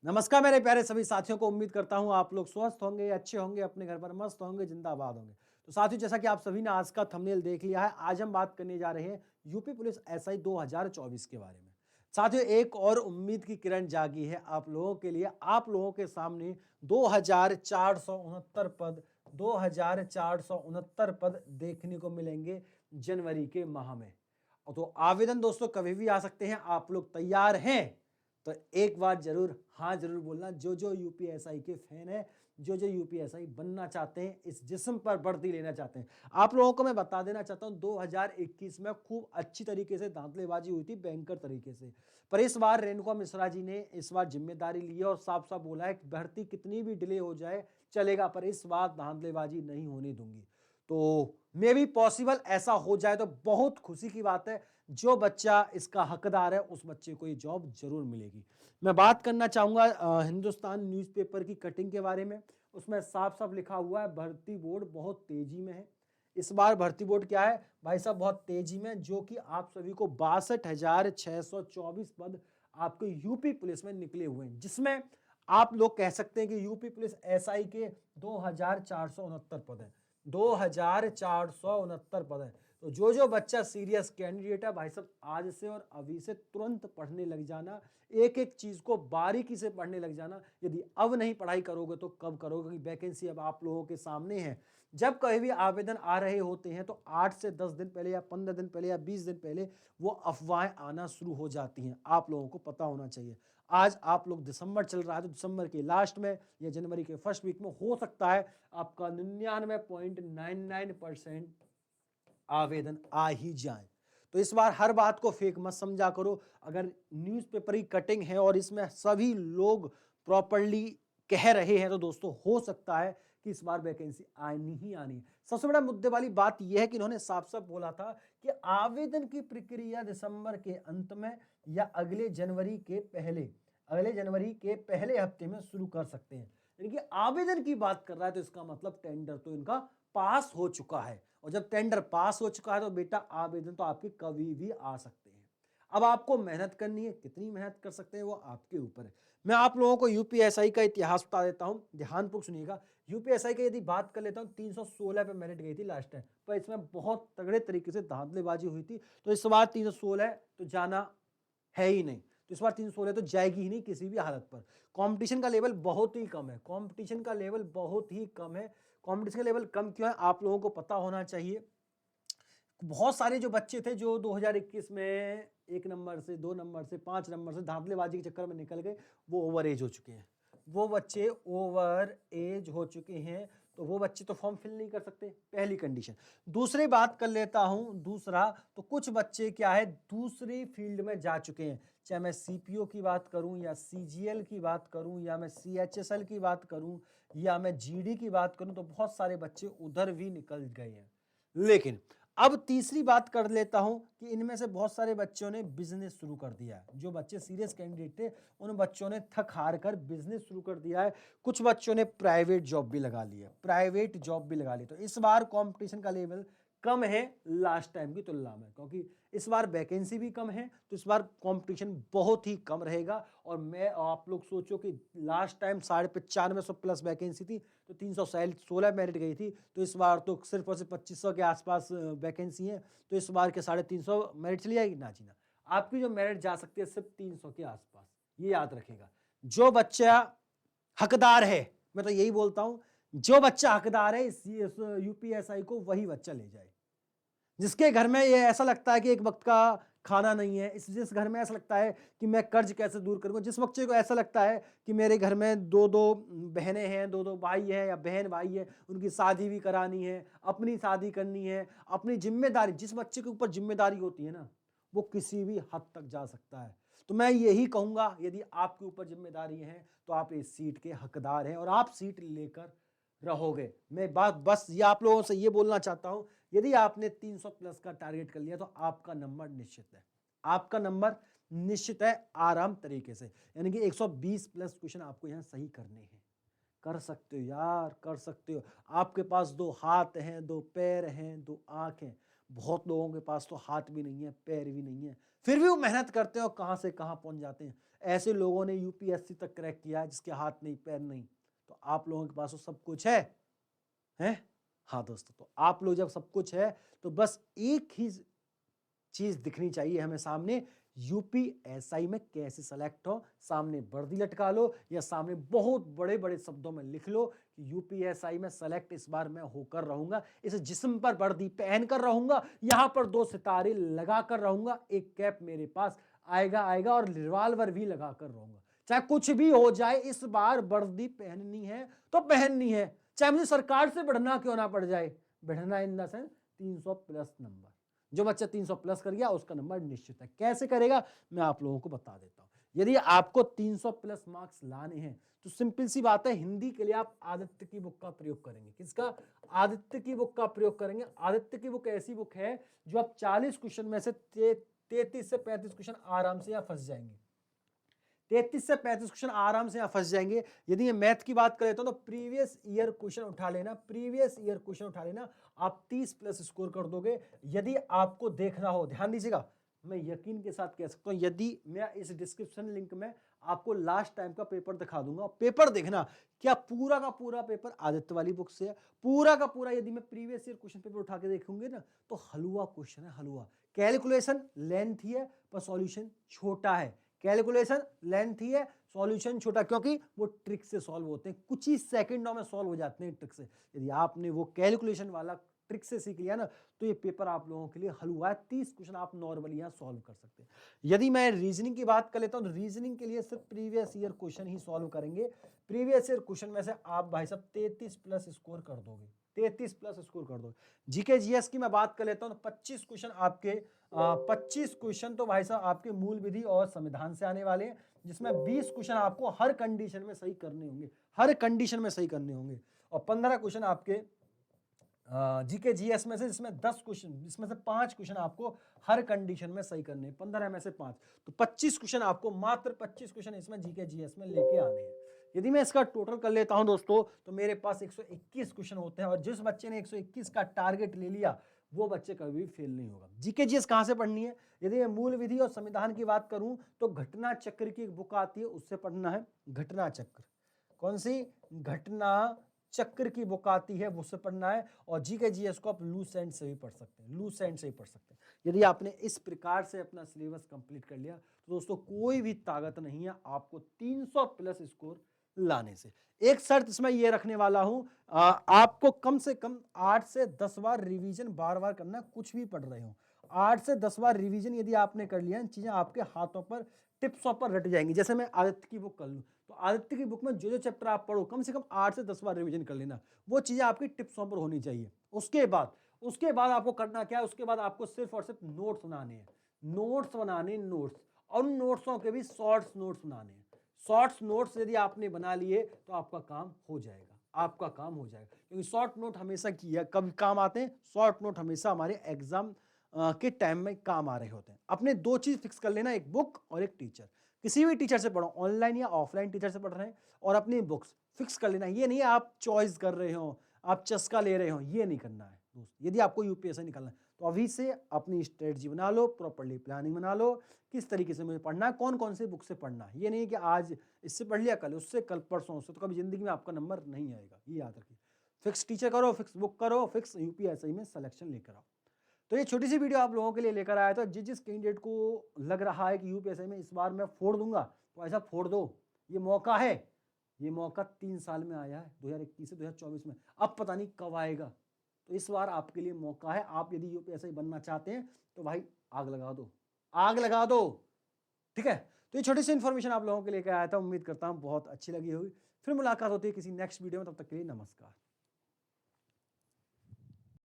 नमस्कार मेरे प्यारे सभी साथियों को। उम्मीद करता हूं आप लोग स्वस्थ होंगे, अच्छे होंगे, अपने घर पर मस्त होंगे, जिंदाबाद होंगे। तो साथियों, जैसा कि आप सभी ने आज का थंबनेल देख लिया है, आज हम बात करने जा रहे हैं यूपी पुलिस एसआई 2024 के बारे में। साथियों, एक और उम्मीद की किरण जागी है आप लोगों के लिए। आप लोगों के सामने 2469 पद 2469 पद देखने को मिलेंगे जनवरी के माह में। तो आवेदन दोस्तों कभी भी आ सकते हैं। आप लोग तैयार हैं? तो एक बार जरूर हाँ जरूर बोलना। जो जो यूपीएसआई के फैन है, जो जो यूपीएसआई बनना चाहते हैं, इस जिस्म पर वर्दी लेना चाहते हैं, आप लोगों को मैं बता देना चाहता हूं 2021 में खूब अच्छी तरीके से दांतलेबाजी हुई थी, बैंकर तरीके से। पर इस बार रेणुका मिश्रा जी ने इस बार जिम्मेदारी ली है और साफ साफ बोला है कि भर्ती कितनी भी डिले हो जाए चलेगा, पर इस बार धांधलेबाजी नहीं होने दूंगी। तो मे भी पॉसिबल ऐसा हो जाए तो बहुत खुशी की बात है। जो बच्चा इसका हकदार है उस बच्चे को ये जॉब जरूर मिलेगी। मैं बात करना चाहूंगा हिंदुस्तान न्यूज़पेपर की कटिंग के बारे में। उसमें साफ साफ लिखा हुआ है भर्ती बोर्ड बहुत तेजी में है। इस बार भर्ती बोर्ड क्या है भाई साहब, बहुत तेजी में, जो कि आप सभी को 62,624 पद आपके यूपी पुलिस में निकले हुए हैं, जिसमें आप लोग कह सकते हैं कि यूपी पुलिस एसआई के 2,469 पद है। 2,469 पद है। तो जो जो बच्चा सीरियस कैंडिडेट है भाई साहब, आज से और अभी से तुरंत पढ़ने लग जाना। एक एक चीज को बारीकी से पढ़ने लग जाना। यदि अब नहीं पढ़ाई करोगे तो कब करोगे, क्योंकि वैकेंसी अब आप लोगों के सामने है। जब कहीं भी आवेदन आ रहे होते हैं तो 8 से 10 दिन पहले या 15 दिन पहले या 20 दिन पहले वो अफवाहें आना शुरू हो जाती हैं। आप लोगों को पता होना चाहिए। आज आप लोग दिसंबर चल रहा है तो दिसंबर के लास्ट में या जनवरी के फर्स्ट वीक में हो सकता है आपका 99.99% आवेदन आ ही जाए। तो इस बार हर बात को फेक मत समझा करो। अगर न्यूज़पेपर की कटिंग है और इसमें सभी लोग प्रॉपर्ली कह रहे हैं तो दोस्तों हो सकता है कि इस बार वैकेंसी आनी ही आनी है। सबसे बड़ा मुद्दे वाली बात यह है कि इन्होंने साफ साफ बोला था कि आवेदन की प्रक्रिया दिसंबर के अंत में या अगले जनवरी के पहले हफ्ते में शुरू कर सकते हैं। यानी कि आवेदन की बात कर रहा है तो इसका मतलब टेंडर तो इनका पास हो चुका है। और जब टेंडर पास हो चुका है तो बेटा आवेदन तो आपके कभी भी आ सकते हैं। अब आपको मेहनत करनी है, कितनी मेहनत कर सकते हैं वो आपके ऊपर है। मैं आप लोगों को यूपीएसआई का इतिहास बता देता हूं, ध्यानपूर्वक सुनिएगा। यूपीएसआई की यदि बात कर लेता हूं, 316 पे मेरिट गई थी लास्ट टाइम, पर इसमें बहुत तगड़े तरीके से धांधलेबाजी हुई थी। तो इस बार 316 तो जाना है ही नहीं। तो इस बार 316 तो जाएगी ही नहीं किसी भी हालत पर। कंपटीशन का लेवल बहुत ही कम है। कंपटीशन का लेवल बहुत ही कम है। कंपटीशन का लेवल कम क्यों है आप लोगों को पता होना चाहिए। बहुत सारे जो बच्चे थे जो 2021 में 1 नंबर से 2 नंबर से 5 नंबर से धांधलेबाजी के चक्कर में निकल गए, वो ओवर एज हो चुके हैं। वो बच्चे ओवर एज हो चुके हैं, तो वो बच्चे तो फॉर्म फिल नहीं कर सकते, पहली कंडीशन। दूसरी बात कर लेता हूं, दूसरा तो कुछ बच्चे क्या है दूसरी फील्ड में जा चुके हैं। चाहे मैं सीपीओ की बात करूं या सीजीएल की बात करूं या मैं सीएचएसएल की बात करूं या मैं जीडी की बात करूं, तो बहुत सारे बच्चे उधर भी निकल गए हैं। लेकिन अब तीसरी बात कर लेता हूं कि इनमें से बहुत सारे बच्चों ने बिजनेस शुरू कर दिया है। जो बच्चे सीरियस कैंडिडेट थे उन बच्चों ने थक हार कर बिजनेस शुरू कर दिया है। कुछ बच्चों ने प्राइवेट जॉब भी लगा ली है, प्राइवेट जॉब भी लगा ली। तो इस बार कंपटीशन का लेवल कम है लास्ट टाइम की तुलना में, क्योंकि इस बार वैकेंसी भी कम है। तो इस बार कंपटीशन बहुत ही कम रहेगा। और मैं आप लोग सोचो कि लास्ट टाइम 95 प्लस वैकेंसी थी, तो 316 मेरिट गई थी। तो इस बार तो सिर्फ और सिर्फ 2500 के आसपास वैकेंसी है। तो इस बार के 350 मेरिट चली जाएगी ना जी ना। आपकी जो मेरिट जा सकती है सिर्फ 300 के आसपास, ये याद रखेगा। जो बच्चा हकदार है, मैं तो यही बोलता हूं, जो बच्चा हकदार है इस यूपीएसआई को वही बच्चा ले जाए। जिसके घर में ये ऐसा लगता है कि एक वक्त का खाना नहीं है, जिस घर में ऐसा लगता है कि मैं कर्ज कैसे दूर करूंगा, जिस बच्चे को ऐसा लगता है कि मेरे घर में दो दो बहनें हैं, दो दो भाई हैं या बहन भाई है, उनकी शादी भी करानी है, अपनी शादी करनी है, अपनी जिम्मेदारी, जिस बच्चे के ऊपर जिम्मेदारी होती है ना, वो किसी भी हद तक जा सकता है। तो मैं यही कहूंगा, यदि आपके ऊपर जिम्मेदारी है तो आप इस सीट के हकदार हैं और आप सीट लेकर रहोगे। मैं बात बस ये आप लोगों से ये बोलना चाहता हूं, यदि आपने 300 प्लस का टारगेट कर लिया तो आपका नंबर निश्चित है। आपका नंबर निश्चित है आराम तरीके से। यानी कि 120 प्लस क्वेश्चन आपको यहां सही करने हैं। कर सकते हो यार, कर सकते हो। आपके पास 2 हाथ हैं, 2 पैर हैं, 2 आंख हैं। बहुत लोगों के पास तो हाथ भी नहीं है, पैर भी नहीं है, फिर भी वो मेहनत करते हैं और कहां से कहां पहुंच जाते हैं। ऐसे लोगों ने यूपीएससी तक क्रैक किया जिसके हाथ नहीं पैर नहीं, तो आप लोगों के पास तो सब कुछ है, हैं? हाँ दोस्तों, तो आप लोग जब सब कुछ है तो बस एक ही चीज दिखनी चाहिए हमें सामने, यूपीएसआई में कैसे सेलेक्ट हो। सामने वर्दी लटका लो या सामने बहुत बड़े बड़े शब्दों में लिख लो कि यूपीएसआई में सेलेक्ट इस बार मैं होकर रहूंगा, इस जिस्म पर वर्दी पहन कर रहूंगा, यहां पर 2 सितारे लगा कर रहूंगा, एक कैप मेरे पास आएगा और रिवाल्वर भी लगा कर रहूंगा। चाहे कुछ भी हो जाए, इस बार वर्दी पहननी है तो पहननी है, चाहे मुझे सरकार से बढ़ना क्यों ना पड़ जाए। बढ़ना in the sense 300 plus number. जो बच्चा 300 प्लस कर गया उसका नंबर निश्चित है। कैसे करेगा मैं आप लोगों को बता देता हूं। यदि आपको 300 प्लस मार्क्स लाने हैं तो सिंपल सी बात है, हिंदी के लिए आप आदित्य की बुक का प्रयोग करेंगे। किसका? आदित्य की बुक का प्रयोग करेंगे। आदित्य की बुक ऐसी बुक है जो आप 40 क्वेश्चन में से 33 से 35 क्वेश्चन आराम से यहाँ फंस जाएंगे। 33 से 35 क्वेश्चन आराम से यहाँ फंस जाएंगे। यदि ये मैथ की बात करें तो प्रीवियस ईयर क्वेश्चन उठा लेना, प्रीवियस ईयर क्वेश्चन उठा लेना, आप 30 प्लस स्कोर कर दोगे। यदि आपको देखना हो, ध्यान दीजिएगा, मैं यकीन के साथ कह सकता हूं, यदि मैं इस डिस्क्रिप्शन लिंक में आपको लास्ट टाइम का पेपर दिखा दूंगा, पेपर देखना क्या पूरा का पूरा पेपर आदित्य वाली बुक से है, पूरा का पूरा। यदि मैं प्रीवियस ईयर क्वेश्चन पेपर उठा के देखूंगे ना तो हलवा क्वेश्चन है, हलवा। कैलकुलेशन लेंथ ही है पर सॉल्यूशन छोटा है, कैलकुलेशन लेंथ ही है, सॉल्यूशन छोटा, क्योंकि वो ट्रिक से सॉल्व होते हैं, कुछ ही सेकंडों में सॉल्व हो जाते हैं ट्रिक से। यदि आपने वो कैलकुलेशन वाला ट्रिक से सीख लिया ना तो ये पेपर आप लोगों के लिए हलवा है। 30 क्वेश्चन आप नॉर्मली यहाँ सॉल्व कर सकते हैं। यदि मैं रीजनिंग की बात कर लेता हूँ तो रीजनिंग के लिए सिर्फ प्रीवियस ईयर क्वेश्चन ही सॉल्व करेंगे। प्रीवियस ईयर क्वेश्चन में से आप भाई साहब 33 प्लस स्कोर कर दोगे, 33 प्लस स्कोर कर दोगे। जीके जीएस की मैं बात कर लेता हूँ तो 25 क्वेश्चन आपके 25 क्वेश्चन तो भाई साहब आपके मूल विधि और संविधान से आने वाले हैं, जिसमें 20 क्वेश्चन आपको हर कंडीशन में सही करने होंगे, हर कंडीशन में सही करने होंगे, और 15 क्वेश्चन आपके जीके जीएस में से, जिसमें 10 क्वेश्चन, जिसमें से 5 क्वेश्चन आपको हर कंडीशन में सही करने हैं, 15 में से 5, तो 25 क्वेश्चन आपको, मात्र 25 क्वेश्चन इसमें जीके जीएस में लेके आने हैं। यदि मैं इसका टोटल कर लेता हूं दोस्तों तो मेरे पास 121 क्वेश्चन होते हैं, और जिस बच्चे ने 121 का टारगेट ले लिया वो बच्चे कभी भी फेल नहीं होगा। जीके जीएस कहां से पढ़नी है? यदि मैं मूल विधि और संविधान की बात करूं तो घटना चक्र की एक बुक आती है, उससे पढ़ना है। घटना चक्र, कौन सी? घटना चक्र की बुक आती है, उससे पढ़ना है। और जीके जीएस को आप लूज एंड से भी पढ़ सकते हैं, लूज एंड से भी पढ़ सकते हैं। यदि आपने इस प्रकार से अपना सिलेबस कंप्लीट कर लिया तो दोस्तों कोई भी ताकत नहीं है आपको 300 प्लस स्कोर लाने से। एक शर्त इसमें यह रखने वाला हूं, आपको कम से कम 8 से 10 बार रिवीजन बार बार करना, कुछ भी पढ़ रहे हो 8 से 10 बार रिवीजन यदि आपने कर लिया, चीजें आपके हाथों पर, टिप्सों पर रट जाएंगी। जैसे मैं आदित्य की बुक कर लूं तो आदित्य की बुक में जो जो चैप्टर आप पढ़ो कम से कम 8 से 10 बार रिवीजन कर लेना, वो चीजें आपकी टिप्सों पर होनी चाहिए। उसके बाद आपको करना क्या है? उसके बाद आपको सिर्फ और सिर्फ नोट्स बनाने हैं, नोट्स बनाने, नोट्स, और उन नोट्सों के भी शॉर्ट्स नोट्स बनाने हैं। शॉर्ट्स नोट्स यदि आपने बना लिए तो आपका काम हो जाएगा, आपका काम हो जाएगा, क्योंकि शॉर्ट नोट हमेशा किया कब काम आते हैं? शॉर्ट नोट हमेशा हमारे एग्जाम के टाइम में काम आ रहे होते हैं। अपने 2 चीज फिक्स कर लेना, एक बुक और एक टीचर। किसी भी टीचर से पढ़ो, ऑनलाइन या ऑफलाइन टीचर से पढ़ रहे हैं, और अपनी बुक्स फिक्स कर लेना। ये नहीं आप चॉइस कर रहे हो, आप चस्का ले रहे हो, ये नहीं करना है दोस्त। यदि आपको यूपीएससी निकालना है तो अभी से अपनी स्ट्रेटजी बना लो, प्रॉपर्ली प्लानिंग बना लो, किस तरीके से मुझे पढ़ना है, कौन कौन से बुक से पढ़ना है। ये नहीं कि आज इससे पढ़ लिया, कल उससे, कल परसों उससे, तो कभी जिंदगी में आपका नंबर नहीं आएगा, ये याद रखिए। फिक्स टीचर करो, फिक्स बुक करो, फिक्स यूपीएससी में सिलेक्शन लेकर आओ। तो ये छोटी सी वीडियो आप लोगों के लिए लेकर आया था। जिस कैंडिडेट को लग रहा है कि यूपीएससी में इस बार मैं फोड़ दूंगा तो ऐसा फोड़ दो, ये मौका है। ये मौका 3 साल में आया है, 2021 से 2024 में, अब पता नहीं कब आएगा। तो इस बार आपके लिए मौका है। आप यदि यूपीएससी बनना चाहते हैं तो भाई आग लगा दो, आग लगा दो, ठीक है। तो ये छोटी सी इन्फॉर्मेशन आप लोगों के लिए आया था, उम्मीद करता हूं बहुत अच्छी लगी होगी। फिर मुलाकात होती है किसी नेक्स्ट वीडियो में, तब तक के लिए नमस्कार।